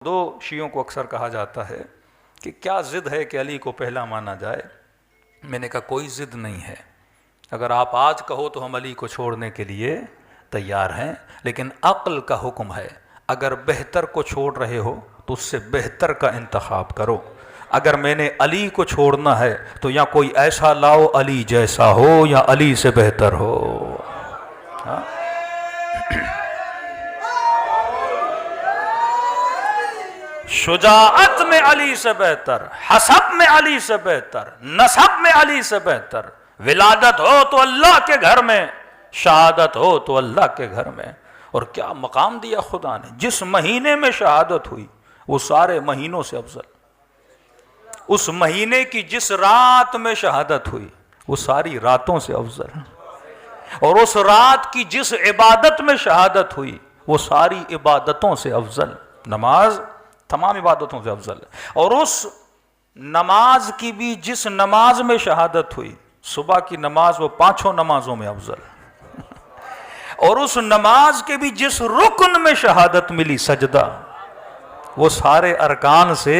دو شیعوں کو اکثر کہا جاتا ہے کہ کیا ضد ہے کہ علی کو پہلا مانا جائے. میں نے کہا کوئی ضد نہیں ہے. اگر آپ آج کہو تو ہم علی کو چھوڑنے کے لیے تیار ہیں، لیکن عقل کا حکم ہے اگر بہتر کو چھوڑ رہے ہو تو اس سے بہتر کا انتخاب کرو. اگر میں نے علی کو چھوڑنا ہے تو یا کوئی ایسا لاؤ علی جیسا ہو یا علی سے بہتر ہو. ہاں؟ شجاعت میں علی سے بہتر، حسب میں علی سے بہتر، نسب میں علی سے بہتر. ولادت ہو تو اللہ کے گھر میں، شہادت ہو تو اللہ کے گھر میں. اور کیا مقام دیا خدا نے. جس مہینے میں شہادت ہوئی وہ سارے مہینوں سے افضل. اس مہینے کی جس رات میں شہادت ہوئی وہ ساری راتوں سے افضل. اور اس رات کی جس عبادت میں شہادت ہوئی وہ ساری عبادتوں سے افضل. نماز تمام عبادتوں سے افضل. اور اس نماز کی بھی جس نماز میں شہادت ہوئی، صبح کی نماز، وہ پانچوں نمازوں میں افضل. اور اس نماز کے بھی جس رکن میں شہادت ملی، سجدہ، وہ سارے ارکان سے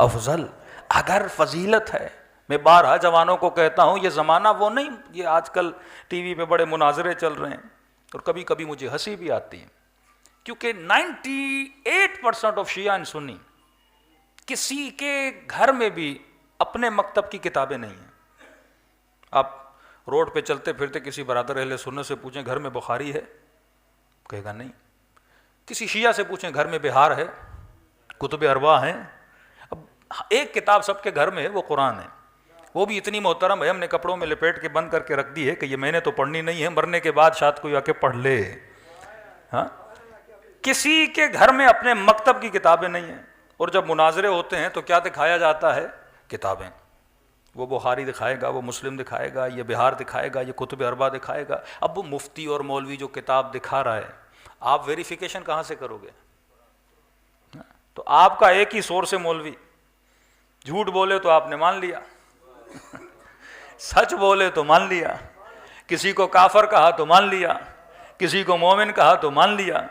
افضل. اگر فضیلت ہے، میں بارہا جوانوں کو کہتا ہوں یہ زمانہ وہ نہیں. یہ آج کل ٹی وی پہ بڑے مناظرے چل رہے ہیں اور کبھی کبھی مجھے ہنسی بھی آتی ہے، کیونکہ 98% آف شیعہ اینڈ سنی کسی کے گھر میں بھی اپنے مکتب کی کتابیں نہیں ہیں. آپ روڈ پہ چلتے پھرتے کسی برادر اہل سنت سے پوچھیں گھر میں بخاری ہے، کہے گا نہیں. کسی شیعہ سے پوچھیں گھر میں بہار ہے، کتب ارواح ہیں. اب ایک کتاب سب کے گھر میں ہے، وہ قرآن ہے. وہ بھی اتنی محترم ہے، ہم نے کپڑوں میں لپیٹ کے بند کر کے رکھ دی ہے کہ یہ میں نے تو پڑھنی نہیں ہے، مرنے کے بعد شاید کوئی آ کے پڑھ لے. ہاں، کسی کے گھر میں اپنے مکتب کی کتابیں نہیں ہیں. اور جب مناظرے ہوتے ہیں تو کیا دکھایا جاتا ہے؟ کتابیں. وہ بخاری دکھائے گا، وہ مسلم دکھائے گا، یہ بہار دکھائے گا، یہ کتب اربع دکھائے گا. اب وہ مفتی اور مولوی جو کتاب دکھا رہا ہے، آپ ویریفیکیشن کہاں سے کرو گے؟ تو آپ کا ایک ہی سورس ہے مولوی. جھوٹ بولے تو آپ نے مان لیا، سچ بولے تو مان لیا. کسی کو کافر کہا تو مان لیا، کسی کو مومن کہا تو مان لیا.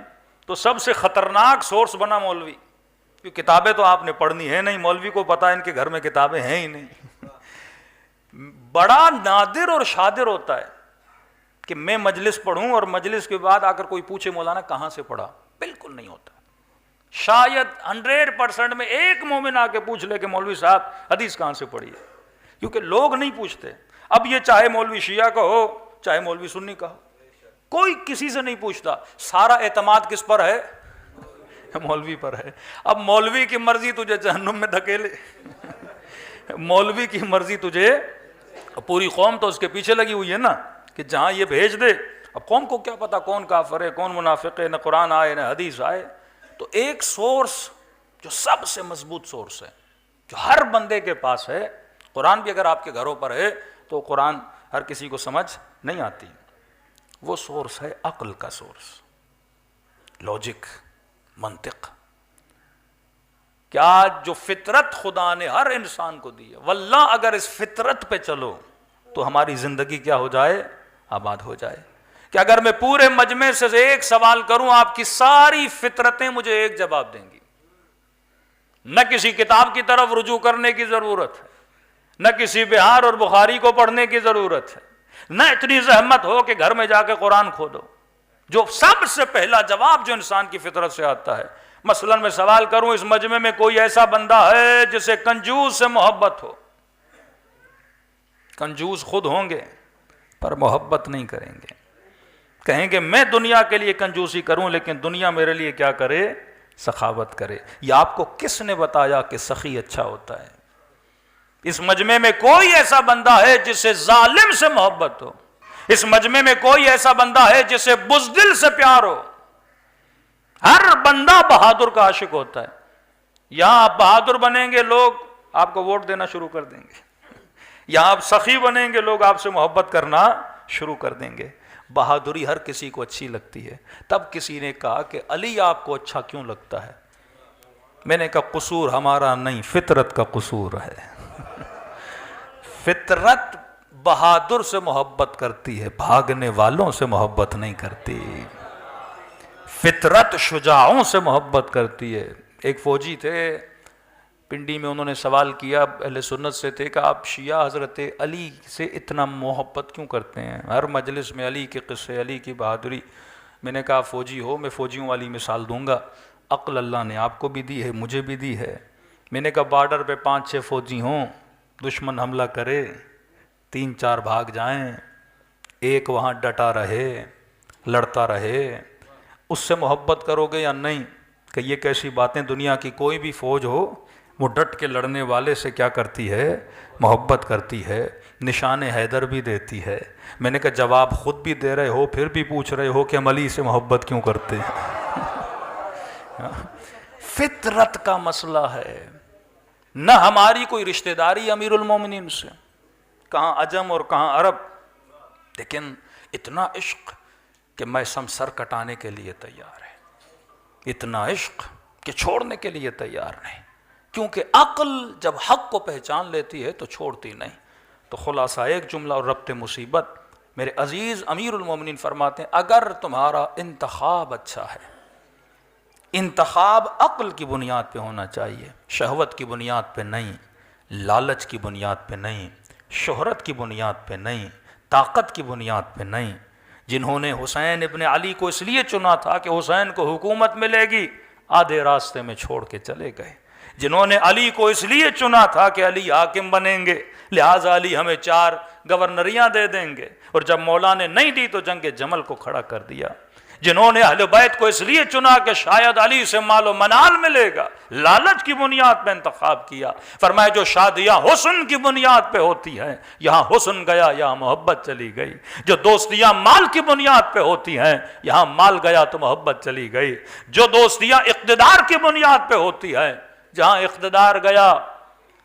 تو سب سے خطرناک سورس بنا مولوی، کیونکہ کتابیں تو آپ نے پڑھنی ہے نہیں. مولوی کو پتا ان کے گھر میں کتابیں ہیں ہی نہیں. بڑا نادر اور شادر ہوتا ہے کہ میں مجلس پڑھوں اور مجلس کے بعد آ کر کوئی پوچھے مولانا کہاں سے پڑھا. بالکل نہیں ہوتا. شاید 100% میں ایک مومن آ کے پوچھ لے کہ مولوی صاحب حدیث کہاں سے پڑھی ہے، کیونکہ لوگ نہیں پوچھتے. اب یہ چاہے مولوی شیعہ کا ہو چاہے مولوی سنی کا ہو، کوئی کسی سے نہیں پوچھتا. سارا اعتماد کس پر ہے؟ مولوی پر ہے. اب مولوی کی مرضی تجھے جہنم میں دھکیلے، مولوی کی مرضی تجھے، پوری قوم تو اس کے پیچھے لگی ہوئی ہے نا کہ جہاں یہ بھیج دے. اب قوم کو کیا پتا کون کافر ہے کون منافق ہے، نہ قرآن آئے نہ حدیث آئے. تو ایک سورس جو سب سے مضبوط سورس ہے، جو ہر بندے کے پاس ہے، قرآن بھی اگر آپ کے گھروں پر ہے تو قرآن ہر کسی کو سمجھ نہیں آتی. وہ سورس ہے عقل کا سورس، لاجک، منطق. کیا جو فطرت خدا نے ہر انسان کو دی ہے، واللہ اگر اس فطرت پہ چلو تو ہماری زندگی کیا ہو جائے؟ آباد ہو جائے. کہ اگر میں پورے مجمع سے ایک سوال کروں، آپ کی ساری فطرتیں مجھے ایک جواب دیں گی. نہ کسی کتاب کی طرف رجوع کرنے کی ضرورت ہے، نہ کسی بہار اور بخاری کو پڑھنے کی ضرورت ہے، نہ اتنی زحمت ہو کہ گھر میں جا کے قرآن کھولو. جو سب سے پہلا جواب جو انسان کی فطرت سے آتا ہے، مثلا میں سوال کروں اس مجمع میں کوئی ایسا بندہ ہے جسے کنجوس سے محبت ہو؟ کنجوس خود ہوں گے پر محبت نہیں کریں گے. کہیں گے میں دنیا کے لیے کنجوسی کروں لیکن دنیا میرے لیے کیا کرے؟ سخاوت کرے. یہ آپ کو کس نے بتایا کہ سخی اچھا ہوتا ہے؟ اس مجمع میں کوئی ایسا بندہ ہے جسے ظالم سے محبت ہو؟ اس مجمع میں کوئی ایسا بندہ ہے جسے بزدل سے پیار ہو؟ ہر بندہ بہادر کا عاشق ہوتا ہے. یہاں آپ بہادر بنیں گے لوگ آپ کو ووٹ دینا شروع کر دیں گے. یہاں آپ سخی بنیں گے لوگ آپ سے محبت کرنا شروع کر دیں گے. بہادری ہر کسی کو اچھی لگتی ہے. تب کسی نے کہا کہ علی آپ کو اچھا کیوں لگتا ہے؟ میں نے کہا قصور ہمارا نہیں، فطرت کا قصور ہے. فطرت بہادر سے محبت کرتی ہے، بھاگنے والوں سے محبت نہیں کرتی. فطرت شجاعوں سے محبت کرتی ہے. ایک فوجی تھے پنڈی میں، انہوں نے سوال کیا اہل سنت سے تھے کہ آپ شیعہ حضرت علی سے اتنا محبت کیوں کرتے ہیں، ہر مجلس میں علی کے قصے، علی کی بہادری. میں نے کہا فوجی ہو، میں فوجیوں والی مثال دوں گا، عقل اللہ نے آپ کو بھی دی ہے، مجھے بھی دی ہے. میں نے کہا بارڈر پہ 5-6 فوجی ہوں، دشمن حملہ کرے، 3-4 بھاگ جائیں، ایک وہاں ڈٹا رہے، لڑتا رہے، اس سے محبت کرو گے یا نہیں؟ کہ یہ کیسی باتیں، دنیا کی کوئی بھی فوج ہو وہ ڈٹ کے لڑنے والے سے کیا کرتی ہے؟ محبت کرتی ہے. نشان حیدر بھی دیتی ہے. میں نے کہا جواب خود بھی دے رہے ہو، پھر بھی پوچھ رہے ہو کہ ہم علی سے محبت کیوں کرتے ہیں؟ فطرت کا مسئلہ ہے. نہ ہماری کوئی رشتہ داری امیر المومنین سے، کہاں عجم اور کہاں عرب، لیکن اتنا عشق کہ میں سر کٹانے کے لیے تیار ہے، اتنا عشق کہ چھوڑنے کے لیے تیار نہیں. کیونکہ عقل جب حق کو پہچان لیتی ہے تو چھوڑتی نہیں. تو خلاصہ ایک جملہ اور ربط مصیبت، میرے عزیز امیر المومنین فرماتے ہیں اگر تمہارا انتخاب اچھا ہے، انتخاب عقل کی بنیاد پہ ہونا چاہیے، شہوت کی بنیاد پہ نہیں، لالچ کی بنیاد پہ نہیں، شہرت کی بنیاد پہ نہیں، طاقت کی بنیاد پہ نہیں. جنہوں نے حسین ابن علی کو اس لیے چنا تھا کہ حسین کو حکومت ملے گی، آدھے راستے میں چھوڑ کے چلے گئے. جنہوں نے علی کو اس لیے چنا تھا کہ علی حاکم بنیں گے، لہٰذا علی ہمیں 4 گورنریاں دے دیں گے، اور جب مولا نے نہیں دی تو جنگ جمل کو کھڑا کر دیا. جنہوں نے اہل بیت کو اس لیے چنا کہ شاید علی سے مال و منال ملے گا، لالچ کی بنیاد پہ انتخاب کیا. فرمایا جو شادیاں حسن کی بنیاد پہ ہوتی ہیں، یہاں حسن گیا، یہاں محبت چلی گئی. جو دوستیاں مال کی بنیاد پہ ہوتی ہیں، یہاں مال گیا تو محبت چلی گئی. جو دوستیاں اقتدار کی بنیاد پہ ہوتی ہیں، جہاں اقتدار گیا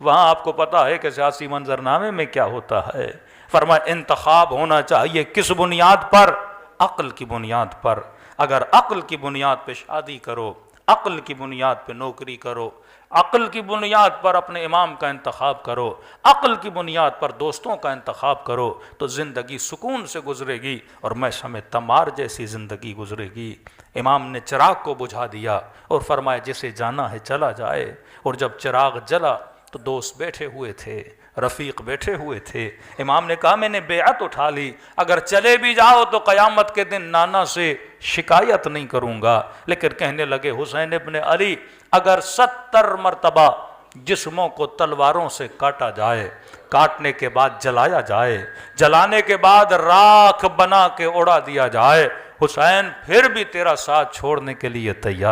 وہاں آپ کو پتا ہے کہ سیاسی منظرنامے میں کیا ہوتا ہے. فرمایا انتخاب ہونا چاہیے کس بنیاد پر؟ عقل کی بنیاد پر. اگر عقل کی بنیاد پہ شادی کرو، عقل کی بنیاد پہ نوکری کرو، عقل کی بنیاد پر اپنے امام کا انتخاب کرو، عقل کی بنیاد پر دوستوں کا انتخاب کرو، تو زندگی سکون سے گزرے گی، اور میں سمجھتا تمار جیسی زندگی گزرے گی. امام نے چراغ کو بجھا دیا اور فرمایا جسے جانا ہے چلا جائے. اور جب چراغ جلا تو دوست بیٹھے ہوئے تھے، رفیق بیٹھے ہوئے تھے. امام نے کہا میں نے بیعت اٹھا لی، اگر چلے بھی جاؤ تو قیامت کے دن نانا سے شکایت نہیں کروں گا. لیکن کہنے لگے حسین ابن علی اگر 70 مرتبہ جسموں کو تلواروں سے کاٹا جائے، کاٹنے کے بعد جلایا جائے، جلانے کے بعد راکھ بنا کے اڑا دیا جائے، حسین پھر بھی تیرا ساتھ چھوڑنے کے لیے تیار